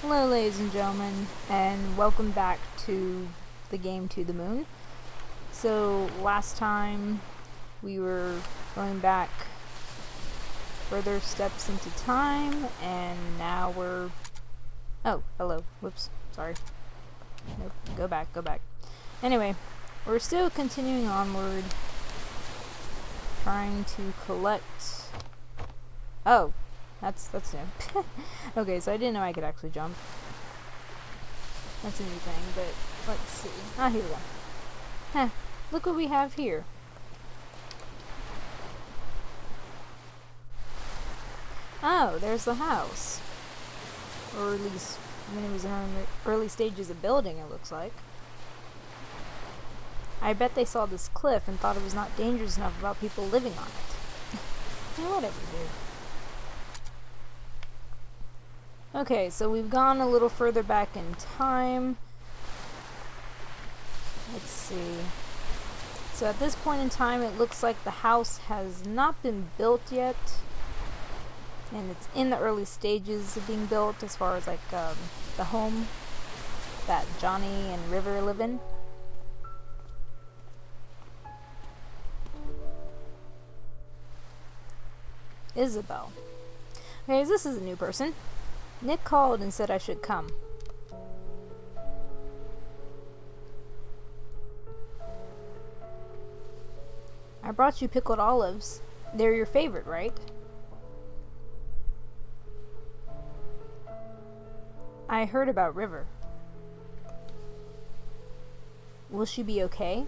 Hello ladies and gentlemen, and welcome back to the game To the Moon. So last time we were going back further steps into time, and now we're... Oh, hello. Whoops. Sorry. Nope. Go back. Anyway, we're still continuing onward, trying to collect... Oh, that's new. Okay, so I didn't know I could actually jump. That's a new thing, but let's see. Ah, here we go. Huh, look what we have here. Oh, there's the house. Or at least when it was in the early stages of building, it looks like. I bet they saw this cliff and thought it was not dangerous enough about people living on it. Yeah, whatever, dude. Okay, so we've gone a little further back in time. Let's see. So at this point in time, it looks like the house has not been built yet. And it's in the early stages of being built as far as like the home that Johnny and River live in. Isabel. Okay, this is a new person. Nick called and said I should come. I brought you pickled olives. They're your favorite, right? I heard about River. Will she be okay?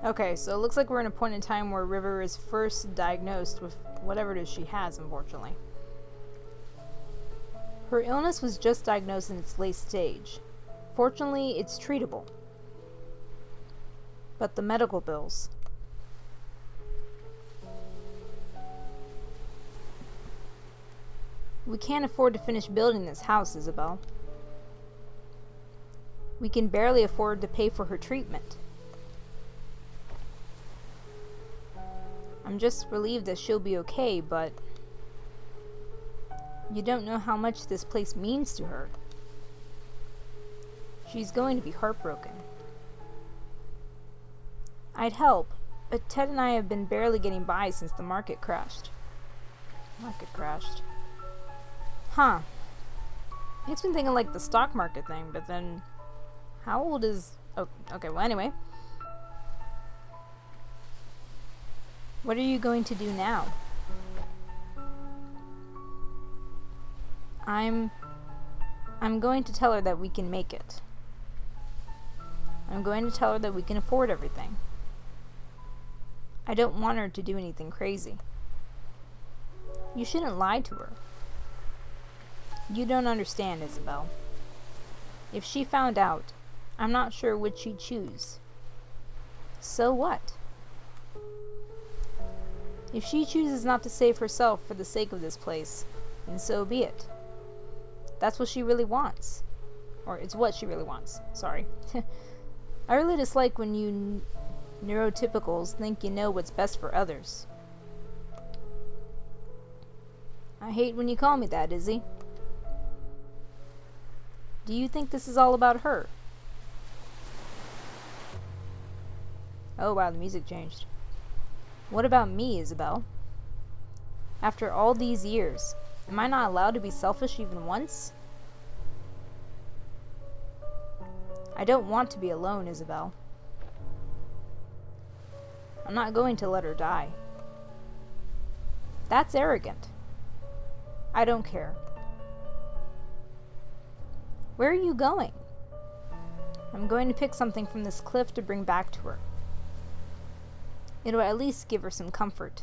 Okay, so it looks like we're in a point in time where River is first diagnosed with whatever it is she has, unfortunately. Her illness was just diagnosed in its late stage. Fortunately, it's treatable. But the medical bills... We can't afford to finish building this house, Isabel. We can barely afford to pay for her treatment. I'm just relieved that she'll be okay, but... You don't know how much this place means to her. She's going to be heartbroken. I'd help, but Ted and I have been barely getting by since the market crashed. Huh. It's been thinking like the stock market thing, but then... How old is... Oh, okay, well anyway. What are you going to do now? I'm going to tell her that we can make it. I'm going to tell her that we can afford everything. I don't want her to do anything crazy. You shouldn't lie to her. You don't understand, Isabel. If she found out, I'm not sure which she'd choose. So what? If she chooses not to save herself for the sake of this place, then so be it. That's what she really wants. Or it's what she really wants. Sorry. I really dislike when you neurotypicals think you know what's best for others. I hate when you call me that, Izzy. Do you think this is all about her? Oh wow, the music changed. What about me, Isabel? After all these years, am I not allowed to be selfish even once? I don't want to be alone, Isabel. I'm not going to let her die. That's arrogant. I don't care. Where are you going? I'm going to pick something from this cliff to bring back to her. It'll at least give her some comfort.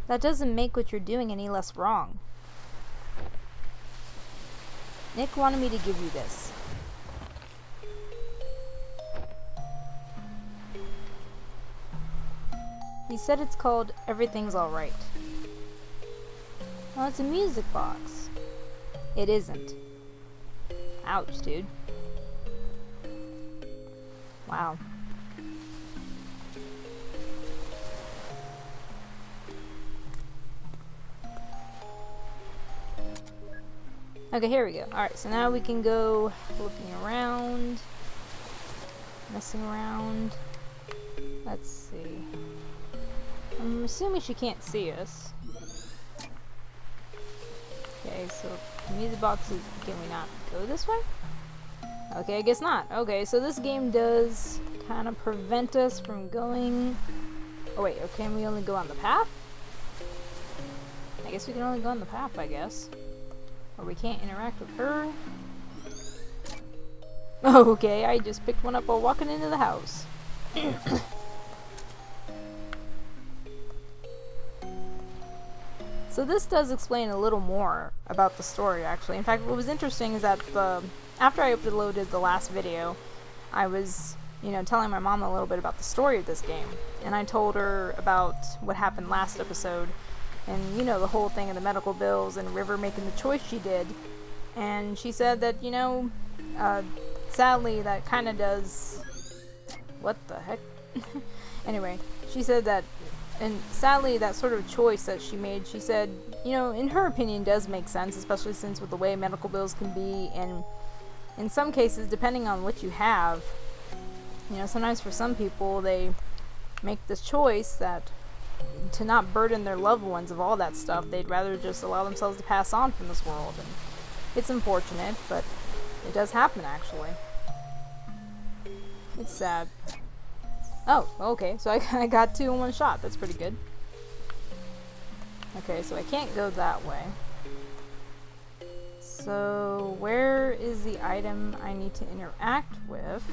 That doesn't make what you're doing any less wrong. Nick wanted me to give you this. He said it's called Everything's Alright. Well, it's a music box. It isn't. Ouch, dude. Wow. Okay, here we go. Alright, so now we can go looking around, messing around. Let's see. I'm assuming she can't see us. Okay, so music boxes. Can we not go this way? Okay, I guess not. Okay, so this game does kind of prevent us from going. Oh wait, can we only go on the path? I guess we can only go on the path, I guess. Or we can't interact with her. Oh, okay, I just picked one up while walking into the house. So this does explain a little more about the story, actually. In fact, what was interesting is that after I uploaded the last video, I was, telling my mom a little bit about the story of this game. And I told her about what happened last episode, and, the whole thing of the medical bills and River making the choice she did. And she said that, sadly, that kind of does... What the heck? Anyway, she said that, and sadly, that sort of choice that she made, she said, in her opinion, does make sense, especially since with the way medical bills can be, and in some cases, depending on what you have, sometimes for some people, they make this choice that to not burden their loved ones of all that stuff, they'd rather just allow themselves to pass on from this world. And it's unfortunate, but it does happen, actually. It's sad. Oh, okay, so I got 2 in one shot. That's pretty good. Okay, so I can't go that way. So, where is the item I need to interact with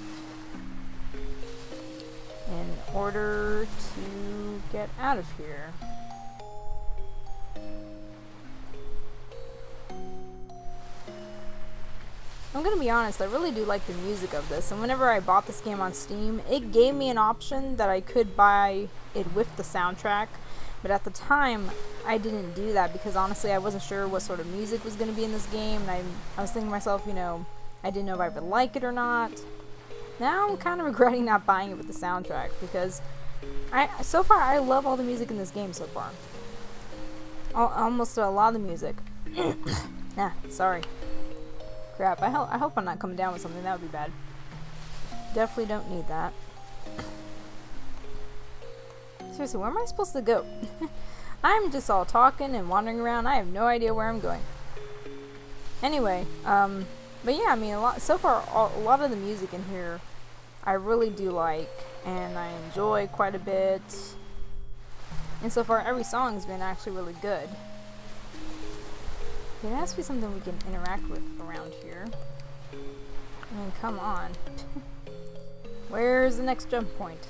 in order to get out of here? I'm gonna be honest, I really do like the music of this, and whenever I bought this game on Steam, it gave me an option that I could buy it with the soundtrack, but at the time, I didn't do that because honestly, I wasn't sure what sort of music was gonna be in this game, and I was thinking to myself, I didn't know if I would like it or not. Now I'm kind of regretting not buying it with the soundtrack because so far I love all the music in this game so far. Almost a lot of the music. Sorry. Crap, I hope I'm not coming down with something. That would be bad. Definitely don't need that. Seriously, where am I supposed to go? I'm just all talking and wandering around. I have no idea where I'm going. Anyway, but yeah, I mean, a lot of the music in here I really do like, and I enjoy quite a bit. And so far, every song has been actually really good. There has to be something we can interact with around here. I mean, come on. Where's the next jump point?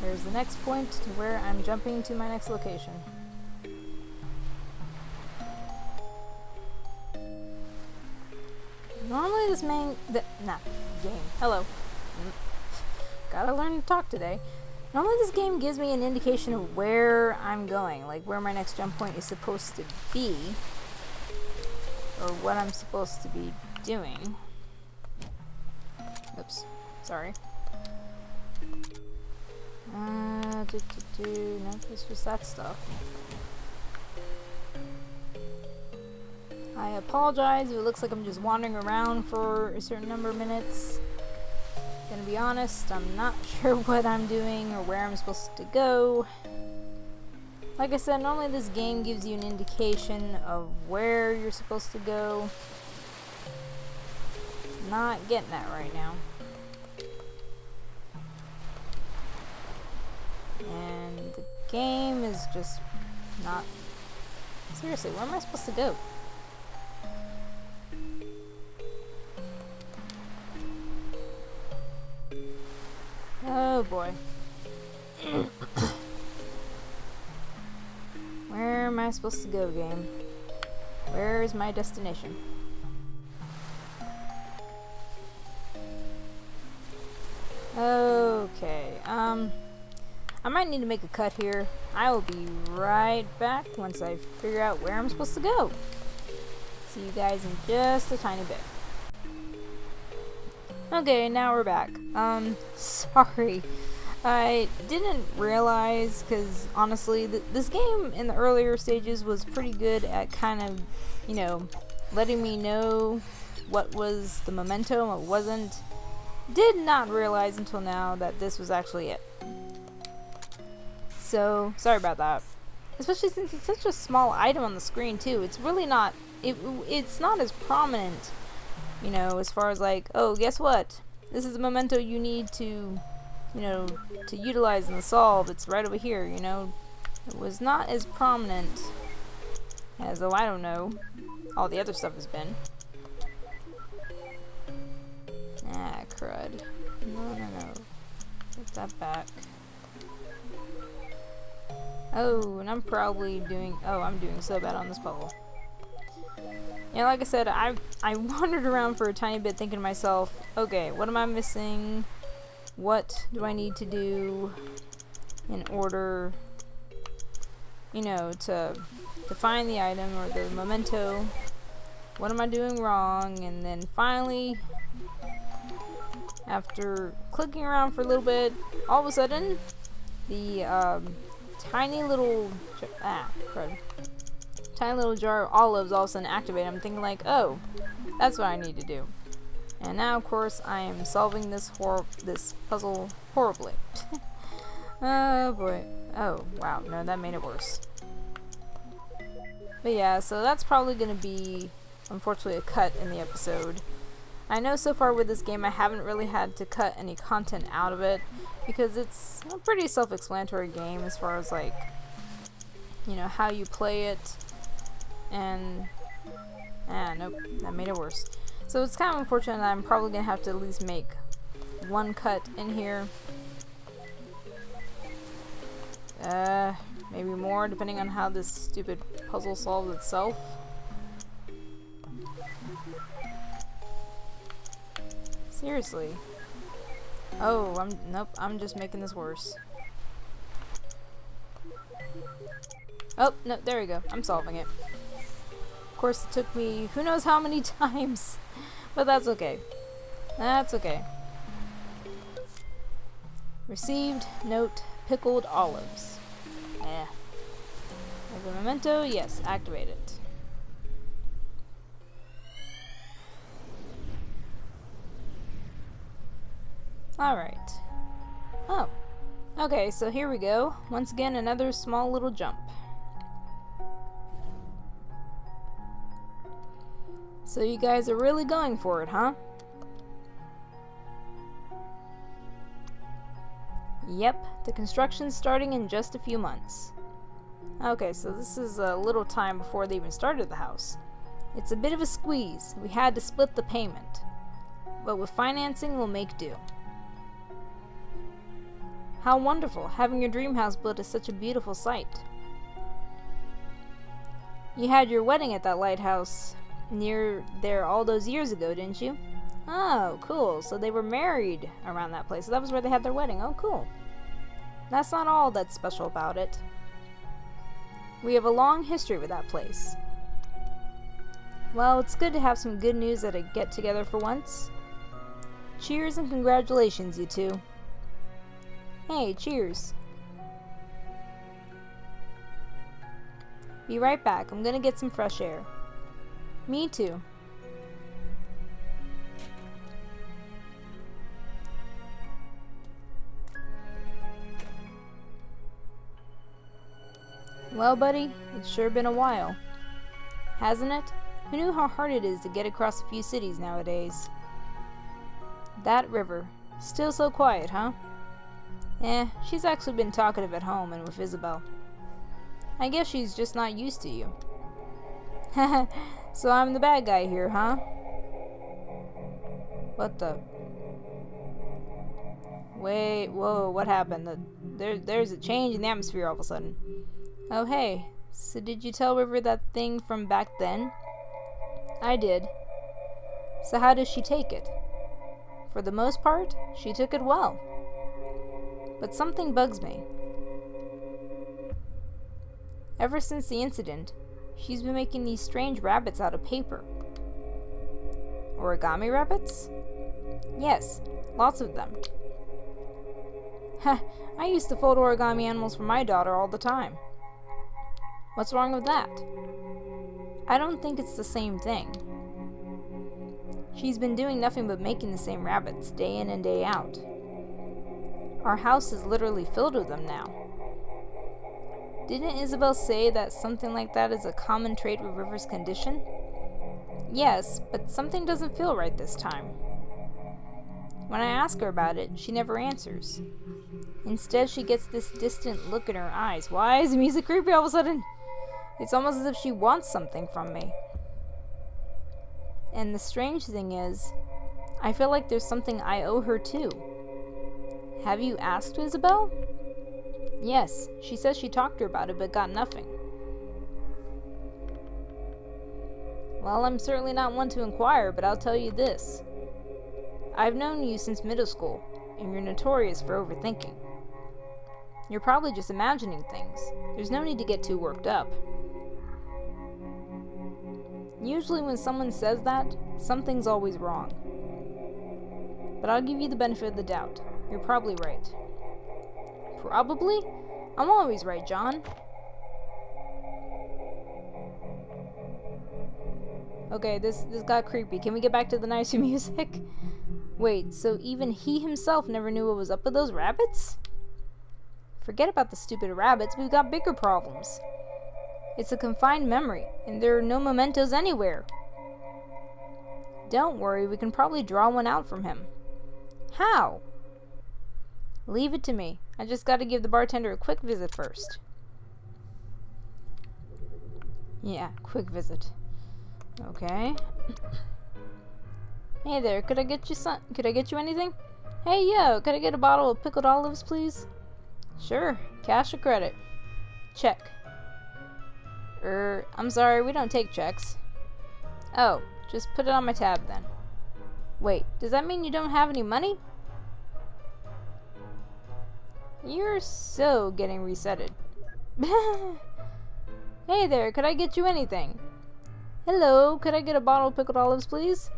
There's the next point to where I'm jumping to my next location. Normally this game. Hello. Gotta learn to talk today. Normally this game gives me an indication of where I'm going, like where my next jump point is supposed to be, or what I'm supposed to be doing. Oops, sorry. No, it's just that stuff. I apologize if it looks like I'm just wandering around for a certain number of minutes. Gonna be honest, I'm not sure what I'm doing or where I'm supposed to go. Like I said, normally this game gives you an indication of where you're supposed to go. Not getting that right now. And the game is just not... Seriously, where am I supposed to go? Oh boy. Where am I supposed to go, game? Where is my destination? Okay, I might need to make a cut here. I will be right back once I figure out where I'm supposed to go. See you guys in just a tiny bit. Okay, now we're back. Sorry. I didn't realize, because honestly, this game in the earlier stages was pretty good at kind of, you know, letting me know what was the memento and what wasn't. Did not realize until now that this was actually it. So, sorry about that. Especially since it's such a small item on the screen, too. It's really not, it's not as prominent, you know, as far as like, oh, guess what? This is a memento you need to, you know, to utilize in the solve. It's right over here, you know. It was not as prominent as, oh, I don't know, all the other stuff has been. Ah, crud. No. Get that back. Oh, and I'm probably doing, I'm doing so bad on this puzzle. Yeah, like I said, I wandered around for a tiny bit thinking to myself, okay, what am I missing? What do I need to do in order, you know, to find the item or the memento? What am I doing wrong? And then finally, after clicking around for a little bit, all of a sudden, the tiny little tiny little jar of olives all of a sudden activate. I'm thinking like, oh, that's what I need to do. And now, of course, I am solving this puzzle horribly. Oh boy. Oh wow, no, that made it worse. But yeah, so that's probably gonna be, unfortunately, a cut in the episode. I know so far with this game I haven't really had to cut any content out of it because it's a pretty self-explanatory game as far as like, you know, how you play it. And nope, that made it worse. So it's kind of unfortunate that I'm probably gonna have to at least make one cut in here. Maybe more depending on how this stupid puzzle solves itself. Seriously. Oh, nope, I'm just making this worse. Oh, no, there we go. I'm solving it. Of course, it took me who knows how many times, but that's okay. That's okay. Received, note, pickled olives. Yeah. There's a memento, yes, activate it. Alright. Oh. Okay, so here we go. Once again, another small little jump. So you guys are really going for it, huh? Yep, the construction's starting in just a few months. Okay, so this is a little time before they even started the house. It's a bit of a squeeze. We had to split the payment. But with financing, we'll make do. How wonderful! Having your dream house built is such a beautiful sight. You had your wedding at that lighthouse near there all those years ago, didn't you? Oh, cool. So they were married around that place. So that was where they had their wedding. Oh, cool. That's not all that's special about it. We have a long history with that place. Well, it's good to have some good news at a get-together for once. Cheers and congratulations, you two. Hey, cheers. Be right back. I'm gonna get some fresh air. Me too. Well, buddy, it's sure been a while. Hasn't it? Who knew how hard it is to get across a few cities nowadays? That river. Still so quiet, huh? She's actually been talkative at home and with Isabel. I guess she's just not used to you. Haha, so I'm the bad guy here, huh? What the? Wait, whoa, what happened? There's a change in the atmosphere all of a sudden. Oh, hey, so did you tell River that thing from back then? I did. So how does she take it? For the most part, she took it well. But something bugs me. Ever since the incident, she's been making these strange rabbits out of paper. Origami rabbits? Yes, lots of them. Heh, I used to fold origami animals for my daughter all the time. What's wrong with that? I don't think it's the same thing. She's been doing nothing but making the same rabbits, day in and day out. Our house is literally filled with them now. Didn't Isabel say that something like that is a common trait with River's condition? Yes, but something doesn't feel right this time. When I ask her about it, she never answers. Instead, she gets this distant look in her eyes. Why is the music creepy all of a sudden? It's almost as if she wants something from me. And the strange thing is, I feel like there's something I owe her too. Have you asked Isabel? Yes, she says she talked to her about it but got nothing. Well, I'm certainly not one to inquire, but I'll tell you this. I've known you since middle school, and you're notorious for overthinking. You're probably just imagining things. There's no need to get too worked up. Usually when someone says that, something's always wrong. But I'll give you the benefit of the doubt. You're probably right. Probably? I'm always right, John. Okay, this got creepy. Can we get back to the nicer music? Wait, so even he himself never knew what was up with those rabbits? Forget about the stupid rabbits, we've got bigger problems. It's a confined memory, and there are no mementos anywhere. Don't worry, we can probably draw one out from him. How? Leave it to me. I just gotta give the bartender a quick visit first. Yeah, quick visit. Okay. Hey there, could I get you anything? Hey yo, could I get a bottle of pickled olives, please? Sure, cash or credit? Check. I'm sorry, we don't take checks. Oh, just put it on my tab then. Wait, does that mean you don't have any money? You're so getting resetted. Hey there, could I get you anything? Hello, could I get a bottle of pickled olives, please?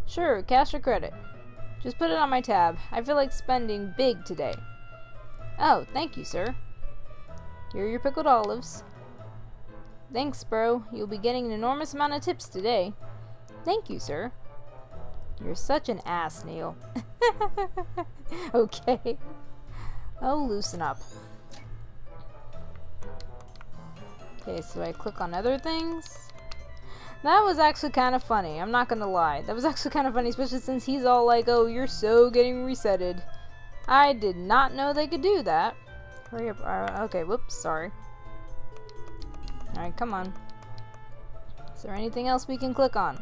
Sure, cash or credit? Just put it on my tab. I feel like spending big today. Oh, thank you, sir. Here are your pickled olives. Thanks, bro. You'll be getting an enormous amount of tips today. Thank you, sir. You're such an ass, Neil. Okay. Oh, loosen up. Okay, so I click on other things. That was actually kind of funny. I'm not gonna lie. That was actually kind of funny, especially since he's all like, oh, you're so getting resetted. I did not know they could do that. Hurry up. Okay, whoops, sorry. Alright, come on. Is there anything else we can click on?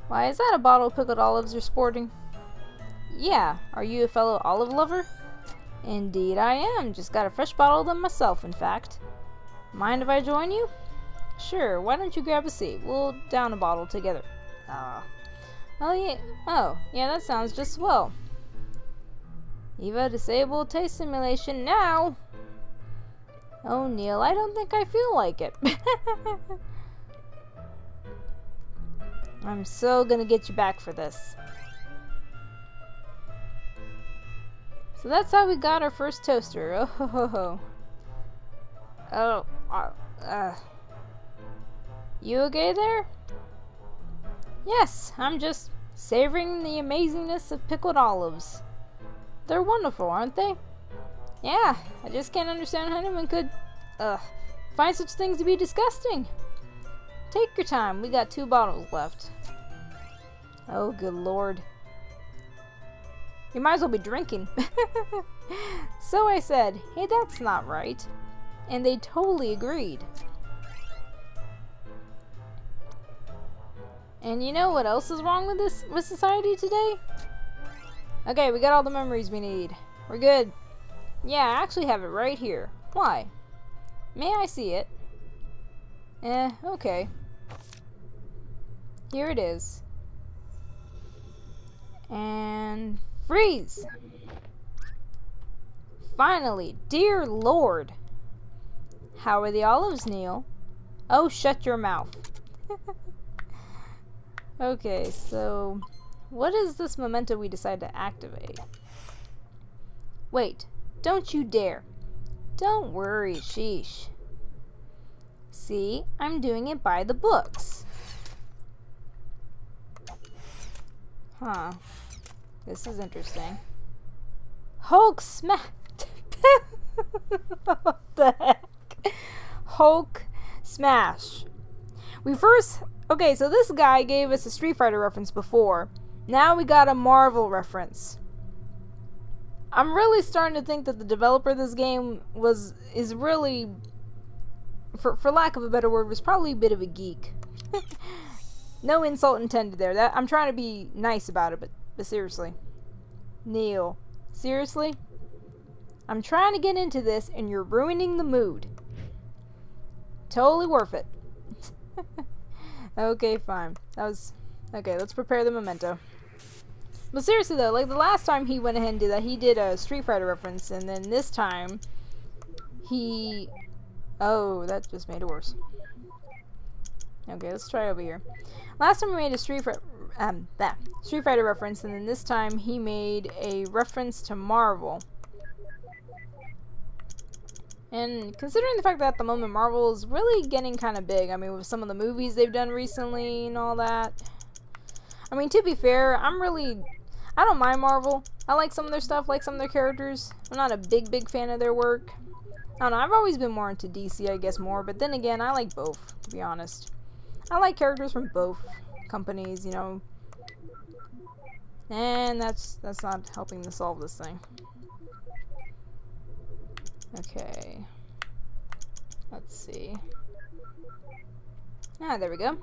Why, is that a bottle of pickled olives you're sporting? Yeah, are you a fellow olive lover? Indeed I am. Just got a fresh bottle of them myself, in fact. Mind if I join you? Sure, why don't you grab a seat? We'll down a bottle together. Oh, yeah, that sounds just swell. Eva, disable taste simulation now! Oh, Neil, I don't think I feel like it. I'm so gonna get you back for this. So that's how we got our first toaster. Oh ho ho ho. Oh, you okay there? Yes, I'm just savoring the amazingness of pickled olives. They're wonderful, aren't they? Yeah, I just can't understand how anyone could, find such things to be disgusting. Take your time, we got 2 bottles left. Oh, good lord. You might as well be drinking. So I said, hey, that's not right. And they totally agreed. And you know what else is wrong with society today? Okay, we got all the memories we need. We're good. Yeah, I actually have it right here. Why? May I see it? Okay. Here it is. And freeze! Finally, dear Lord! How are the olives, Neil? Oh, shut your mouth. Okay, so what is this memento we decide to activate? Wait, don't you dare. Don't worry, sheesh. See, I'm doing it by the books. Huh. This is interesting. Hulk smash. What the heck? Hulk smash. Okay, so this guy gave us a Street Fighter reference before. Now we got a Marvel reference. I'm really starting to think that the developer of this game is really, for lack of a better word, was probably a bit of a geek. No insult intended there. I'm trying to be nice about it, but seriously. Neil, seriously? I'm trying to get into this and you're ruining the mood. Totally worth it. Okay, fine. Okay, let's prepare the memento. But seriously though, like the last time he went ahead and did that, he did a Street Fighter reference, and then this time oh, that just made it worse. Okay, let's try over here. Last time he made a Street Fighter reference, and then this time he made a reference to Marvel. And considering the fact that at the moment Marvel is really getting kind of big, I mean, with some of the movies they've done recently and all that. I mean, to be fair, I don't mind Marvel. I like some of their stuff, like some of their characters. I'm not a big fan of their work. I don't know, I've always been more into DC, I guess, more, but then again, I like both, to be honest. I like characters from both companies, you know. And that's not helping to solve this thing. Okay. Let's see. Ah, there we go.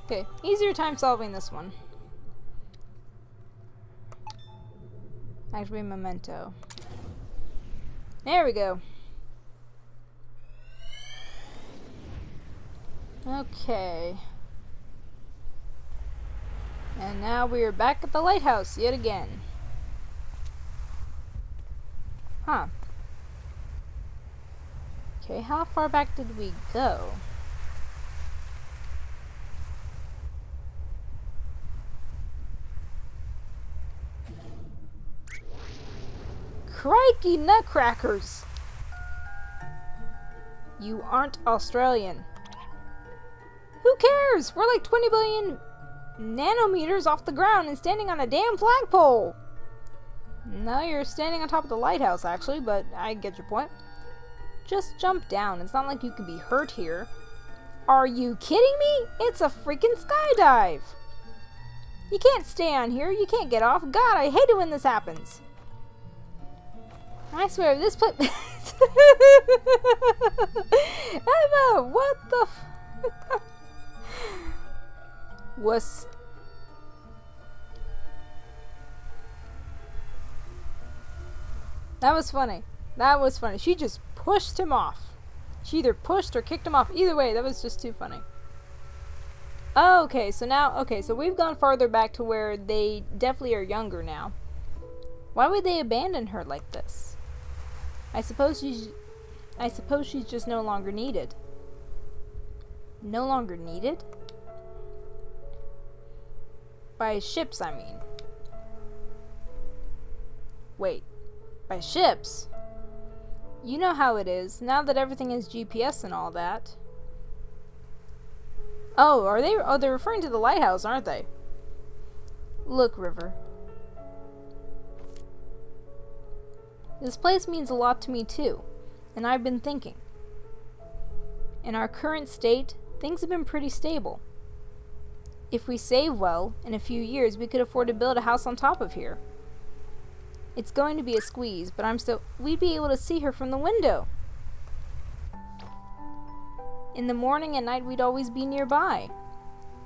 Okay, easier time solving this one. Activate memento. There we go. Okay. And now we are back at the lighthouse yet again. Huh. Okay, how far back did we go? Crikey nutcrackers! You aren't Australian. Who cares? We're like 20 billion nanometers off the ground and standing on a damn flagpole. No, you're standing on top of the lighthouse, actually, but I get your point. Just jump down. It's not like you can be hurt here. Are you kidding me? It's a freaking skydive. You can't stay on here. You can't get off. God, I hate it when this happens. I swear, this place... Emma, what the f... Wuss. That was funny. That was funny. She just pushed him off. She either pushed or kicked him off. Either way, that was just too funny. Okay, so we've gone farther back to where they definitely are younger now. Why would they abandon her like this? I suppose she's just no longer needed. No longer needed? By ships, I mean. Wait, by ships? You know how it is, now that everything is GPS and all that. Oh, they're referring to the lighthouse, aren't they? Look, River. This place means a lot to me too, and I've been thinking. In our current state, things have been pretty stable. If we save well, in a few years we could afford to build a house on top of here. It's going to be a squeeze, but we'd be able to see her from the window. In the morning and night we'd always be nearby.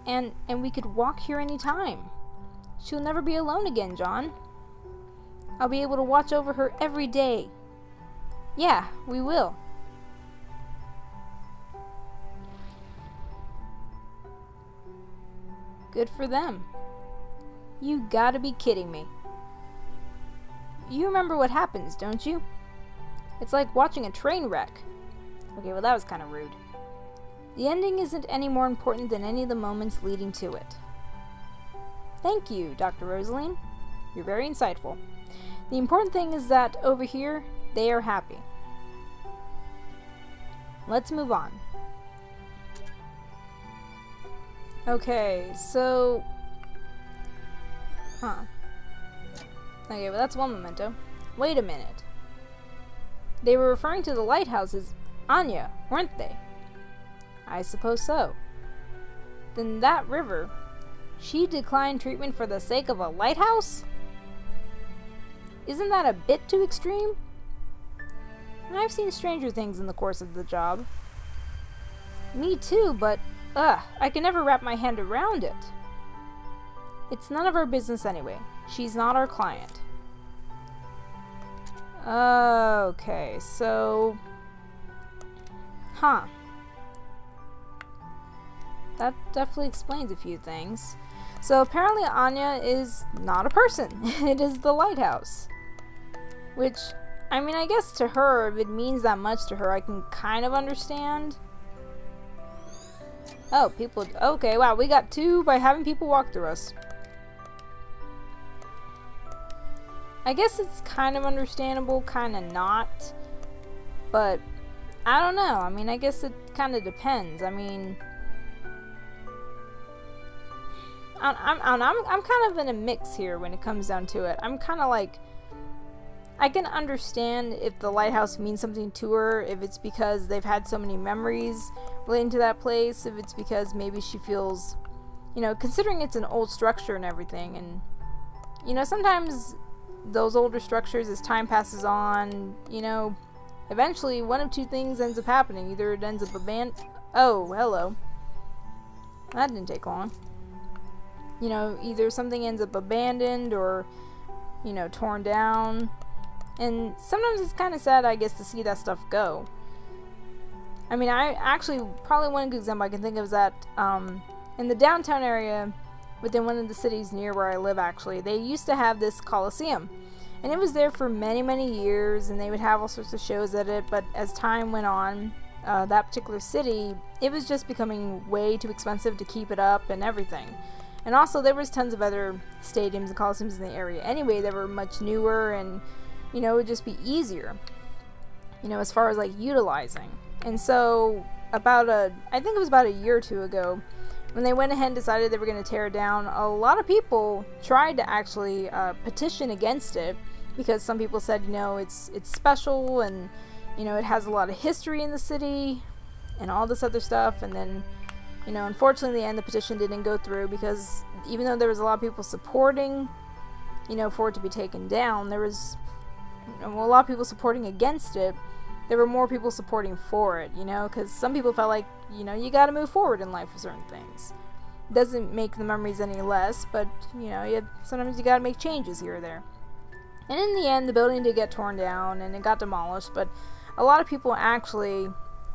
And we could walk here anytime. She'll never be alone again, John. I'll be able to watch over her every day. Yeah, we will. Good for them. You gotta be kidding me. You remember what happens, don't you? It's like watching a train wreck. Okay, well that was kind of rude. The ending isn't any more important than any of the moments leading to it. Thank you, Dr. Rosaline. You're very insightful. The important thing is that over here, they are happy. Let's move on. Okay, so... Okay, well that's one memento. Wait a minute. They were referring to the lighthouse as Anya, weren't they? I suppose so. Then that river, she declined treatment for the sake of a lighthouse? Isn't that a bit too extreme? I've seen stranger things in the course of the job. Me too, but I can never wrap my hand around it. It's none of our business anyway. She's not our client. Okay, so... That definitely explains a few things. So apparently Anya is not a person. It is the lighthouse. Which, I mean, I guess to her, if it means that much to her, I can kind of understand. Oh, people... Okay, wow, we got 2 by having people walk through us. I guess it's kind of understandable, kind of not. But, I don't know. I mean, I guess it kind of depends. I mean... I'm kind of in a mix here when it comes down to it. I'm kind of like... I can understand if the lighthouse means something to her, if it's because they've had so many memories relating to that place, if it's because maybe she feels, you know, considering it's an old structure and everything, and, you know, sometimes those older structures, as time passes on, you know, eventually one of 2 things ends up happening. Either it ends up abandoned... Oh, hello. That didn't take long. You know, either something ends up abandoned or, you know, torn down. And sometimes it's kind of sad, I guess, to see that stuff go. I mean, I actually, probably one good example I can think of is that in the downtown area, within one of the cities near where I live, actually, they used to have this Coliseum. And it was there for many, many years, and they would have all sorts of shows at it. But as time went on, that particular city, it was just becoming way too expensive to keep it up and everything. And also, there was tons of other stadiums and coliseums in the area anyway that were much newer, and, you know, it would just be easier, you know, as far as, like, utilizing. And so, I think it was about a year or 2 ago, when they went ahead and decided they were going to tear it down, a lot of people tried to actually petition against it, because some people said, you know, it's special, and, you know, it has a lot of history in the city, and all this other stuff. And then, you know, unfortunately in the end the petition didn't go through, because even though there was a lot of people supporting, you know, for it to be taken down, there was, you know, a lot of people supporting against it. There were more people supporting for it, you know, because some people felt like, you know, you got to move forward in life with certain things. It doesn't make the memories any less, but, you know, sometimes you got to make changes here or there. And in the end, the building did get torn down and it got demolished, but a lot of people actually,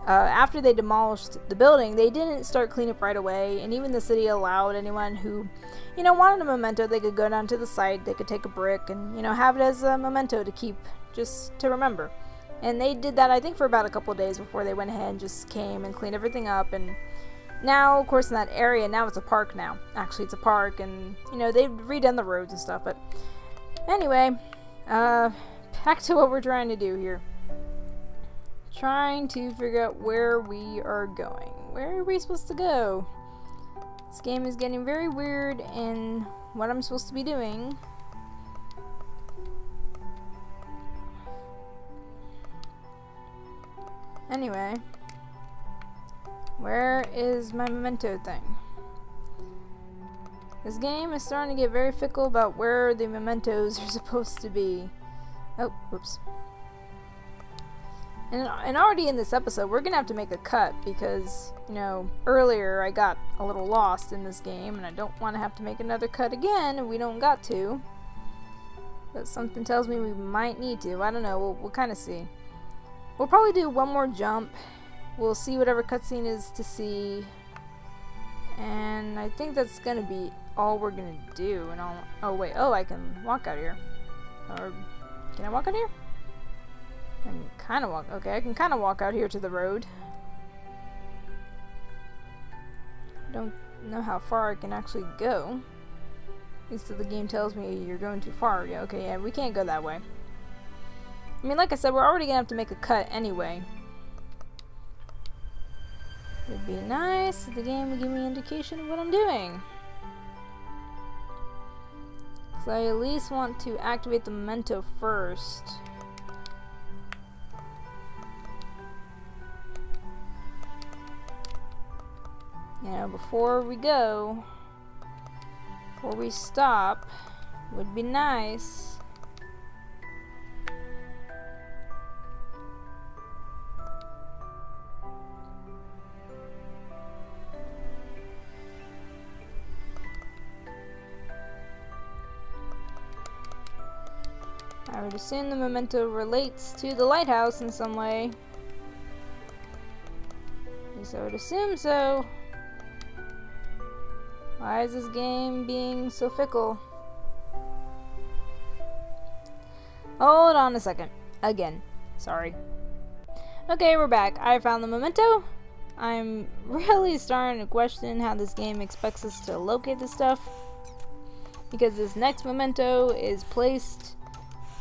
after they demolished the building, they didn't start cleanup right away, and even the city allowed anyone who, you know, wanted a memento, they could go down to the site, they could take a brick and, you know, have it as a memento to keep, just to remember. And they did that, I think, for about a couple of days before they went ahead and just came and cleaned everything up. And now, of course, in that area, now it's a park now. Actually, it's a park, and, you know, they've redone the roads and stuff. But anyway, back to what we're trying to do here. Trying to figure out where we are going. Where are we supposed to go? This game is getting very weird in what I'm supposed to be doing. Anyway, where is my memento thing? This game is starting to get very fickle about where the mementos are supposed to be. Oh, whoops. And already in this episode, we're gonna have to make a cut because, you know, earlier I got a little lost in this game, and I don't want to have to make another cut again, and we don't got to. But something tells me we might need to. I don't know. We'll kind of see. We'll probably do one more jump. We'll see whatever cutscene is to see. And I think that's gonna be all we're gonna do. And oh wait, I can walk out here. Or can I walk out here? I can kind of walk. Okay, I can kind of walk out here to the road. I don't know how far I can actually go. At least the game tells me you're going too far. Yeah, okay, yeah, we can't go that way. I mean, like I said, we're already gonna have to make a cut anyway. It'd be nice if the game would give me an indication of what I'm doing. So I at least want to activate the memento first. You know, before we go, before we stop, would be nice. I would assume the memento relates to the lighthouse in some way. At least I would assume so. Why is this game being so fickle? Hold on a second. Again. Sorry. Okay, we're back. I found the memento. I'm really starting to question how this game expects us to locate this stuff. Because this next memento is placed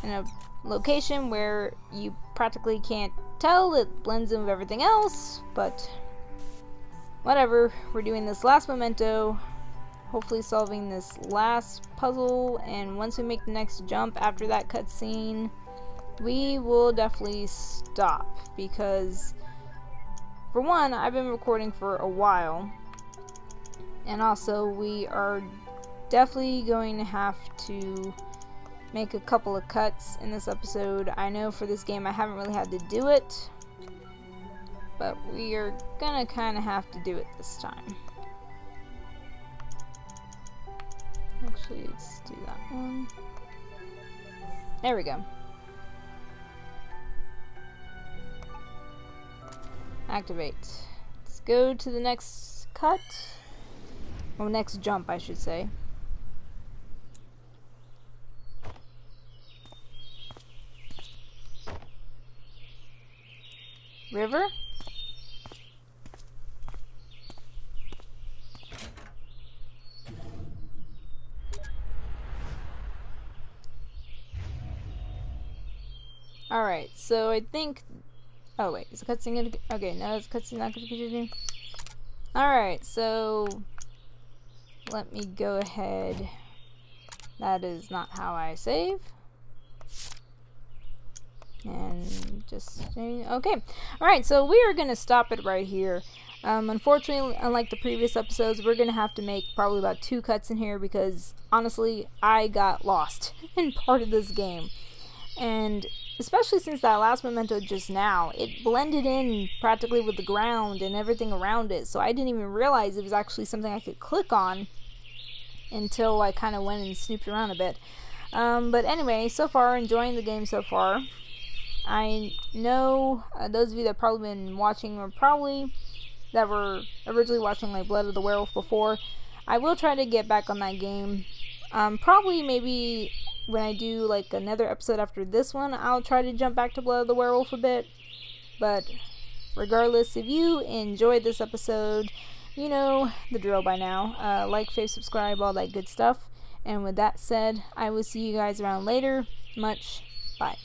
in a location where you practically can't tell. It blends in with everything else, but whatever. We're doing this last memento, hopefully solving this last puzzle, and once we make the next jump after that cutscene, we will definitely stop, because for one, I've been recording for a while, and also we are definitely going to have to make a couple of cuts in this episode. I know for this game I haven't really had to do it, but we are gonna kind of have to do it this time. Actually, let's do that one. There we go. Activate. Let's go to the next cut. Or next jump, I should say. River? Alright, so I think... Oh wait, is the cutscene gonna... Okay, no, is the cutscene not gonna continue? Alright, so... Let me go ahead. That is not how I save. And just... Okay. Alright, so we are gonna stop it right here. Unfortunately, unlike the previous episodes, we're gonna have to make probably about 2 cuts in here because, honestly, I got lost in part of this game. And especially since that last memento just now, it blended in practically with the ground and everything around it, so I didn't even realize it was actually something I could click on until I kind of went and snooped around a bit. But anyway, so far, enjoying the game so far. I know those of you that probably been watching or probably that were originally watching like Blood of the Werewolf before, I will try to get back on that game. Probably maybe when I do like another episode after this one, I'll try to jump back to Blood of the Werewolf a bit. But regardless, if you enjoyed this episode, you know the drill by now. Like, fave, subscribe, all that good stuff. And with that said, I will see you guys around later. Much. Bye.